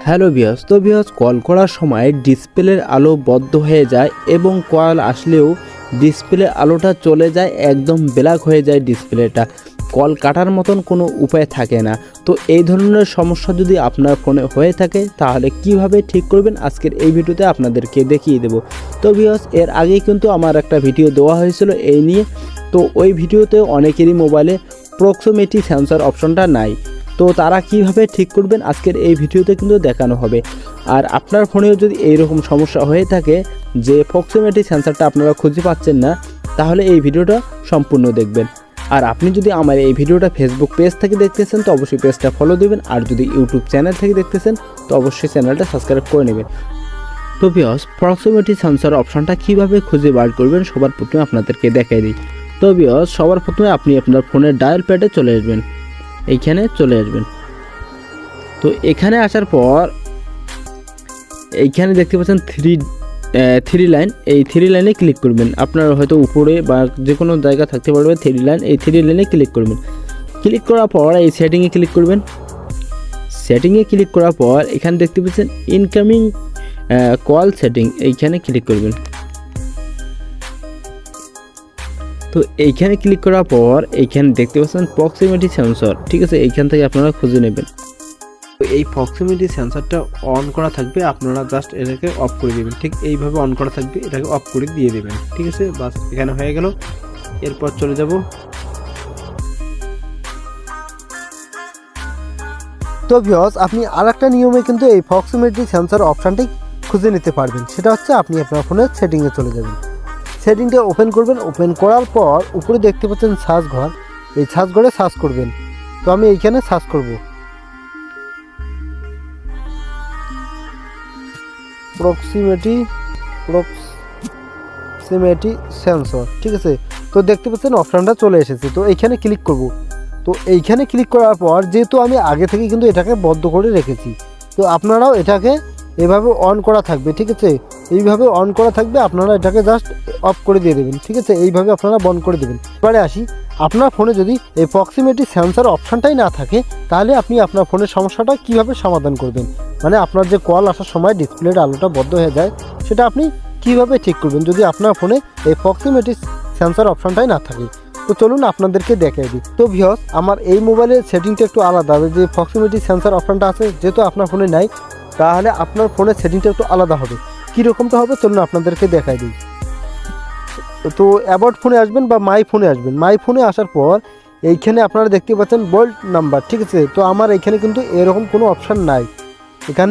Hello viewers, তো viewers call করার সময় ডিসপ্লের আলো বন্ধ হয়ে যায় এবং কল আসলেও ডিসপ্লে আলোটা চলে যায়, একদম ব্ল্যাক হয়ে যায় ডিসপ্লেটা। কল কাটার মতন কোনো উপায় থাকে না। তো এই ধরনের সমস্যা যদি আপনার ফোনে হয়ে থাকে তাহলে কিভাবে ঠিক করবেন আজকের এই ভিডিওতে আপনাদেরকে দেখিয়ে দেব। তো ভিউয়ার্স, এর আগেই কিন্তু আমার একটা ভিডিও দেওয়া হয়েছিল এই নিয়ে। তো ওই ভিডিওতে অনেকেরই মোবাইলে প্রক্সিমিটি সেন্সর অপশনটা নাই। তো তারা কিভাবে ঠিক করবেন আজকের এই ভিডিওতে কিন্তু দেখানো হবে। আর আপনার ফোনেও যদি এইরকম সমস্যা হয়ে থাকে যে প্রক্সিমিটি সেন্সরটা আপনারা খুঁজে পাচ্ছেন না, তাহলে এই ভিডিওটা সম্পূর্ণ দেখবেন। আর আপনি যদি আমার এই ভিডিওটা ফেসবুক পেজ থেকে দেখতেছেন তো অবশ্যই পেজটা ফলো দেবেন, আর যদি ইউটিউব চ্যানেল থেকে দেখতেছেন তো অবশ্যই চ্যানেলটা সাবস্ক্রাইব করে নেবেন। তো ভিউয়ার্স, প্রক্সিমিটি সেন্সর অপশনটা কিভাবে খুঁজে বার করবেন সবার প্রথমে আপনাদেরকে দেখাই দিই। তো ভিউয়ার্স, সবার প্রথমে আপনি আপনার ফোনের ডায়াল প্যাডে চলে আসবেন, এইখানে চলে আসবেন। তো এখানে আসার পর এইখানে দেখতে পাচ্ছেন থ্রি লাইন, এই থ্রি লাইনে ক্লিক করবেন। আপনার হয়তো উপরে বা যে কোনো জায়গা থাকতে পারবে থ্রি লাইন, এই থ্রি লাইনে ক্লিক করবেন। ক্লিক করার পর এই সেটিংয়ে ক্লিক করবেন। সেটিংয়ে ক্লিক করার পর এখানে দেখতে পাচ্ছেন ইনকামিং কল সেটিং, এইখানে ক্লিক করবেন। তো এইখানে ক্লিক করার পর এইখানে দেখতে পাচ্ছেন প্রক্সিমিটি সেন্সর, ঠিক আছে, এইখান থেকে আপনারা খুঁজে নেবেন। তো এই প্রক্সিমিটি সেন্সরটা অন করা থাকবে, আপনারা জাস্ট এটাকে অফ করে দেবেন। ঠিক এইভাবে অন করা থাকবে, এটাকে অফ করে দিয়ে দেবেন, ঠিক আছে। বাস এখানে হয়ে গেল। এরপর চলে যাব। তো ভিউয়ার্স, আপনি আরেকটা নিয়মে কিন্তু এই প্রক্সিমিটি সেন্সর অপশানটি খুঁজে নিতে পারবেন। সেটা হচ্ছে আপনি আপনার ফোনের সেটিংয়ে চলে যাবেন, সেটিংটা ওপেন করবেন। ওপেন করার পর উপরে দেখতে পাচ্ছেন সার্চ ঘর, এই সার্চ ঘরে সার্চ করবেন। তো আমি এইখানে সার্চ করব প্রক্সিমিটি সেন্সর, ঠিক আছে। তো দেখতে পাচ্ছেন অপশানটা চলে এসেছে। তো এইখানে ক্লিক করব। তো এইখানে ক্লিক করার পর যেহেতু আমি আগে থেকে কিন্তু এটাকে বন্ধ করে রেখেছি, তো আপনারাও এটাকে এভাবে অন করা থাকবে, ঠিক আছে। এইভাবে অন করা থাকবে, আপনারা এটাকে জাস্ট অফ করে দিয়ে দেবেন, ঠিক আছে। এইভাবে আপনারা বন্ধ করে দেবেন। এবারে আসি, আপনার ফোনে যদি এই প্রক্সিমিটি সেন্সর অপশানটাই না থাকে তাহলে আপনি আপনার ফোনের সমস্যাটা কিভাবে সমাধান করবেন, মানে আপনার যে কল আসার সময় ডিসপ্লের আলোটা বন্ধ হয়ে যায় সেটা আপনি কিভাবে ঠিক করবেন যদি আপনার ফোনে এই প্রক্সিমিটি সেন্সর অপশানটাই না থাকে। তো চলুন আপনাদেরকে দেখাই দিই। তো ভিউয়ার্স, আমার এই মোবাইলের সেটিংটা একটু আলাদা হবে। যে প্রক্সিমিটি সেন্সর অপশানটা আছে যেহেতু আপনার ফোনে নাই, তাহলে আপনার ফোনের সেটিংটা একটু আলাদা হবে। কীরকমটা হবে চলুন আপনাদেরকে দেখাই দিই। তো অ্যাবাউট ফোনে আসবেন বা মাই ফোনে আসবেন। মাই ফোনে আসার পর এইখানে আপনারা দেখতে পাচ্ছেন বোল্ড নাম্বার, ঠিক আছে। তো আমার এইখানে কিন্তু এরকম কোনো অপশান নাই,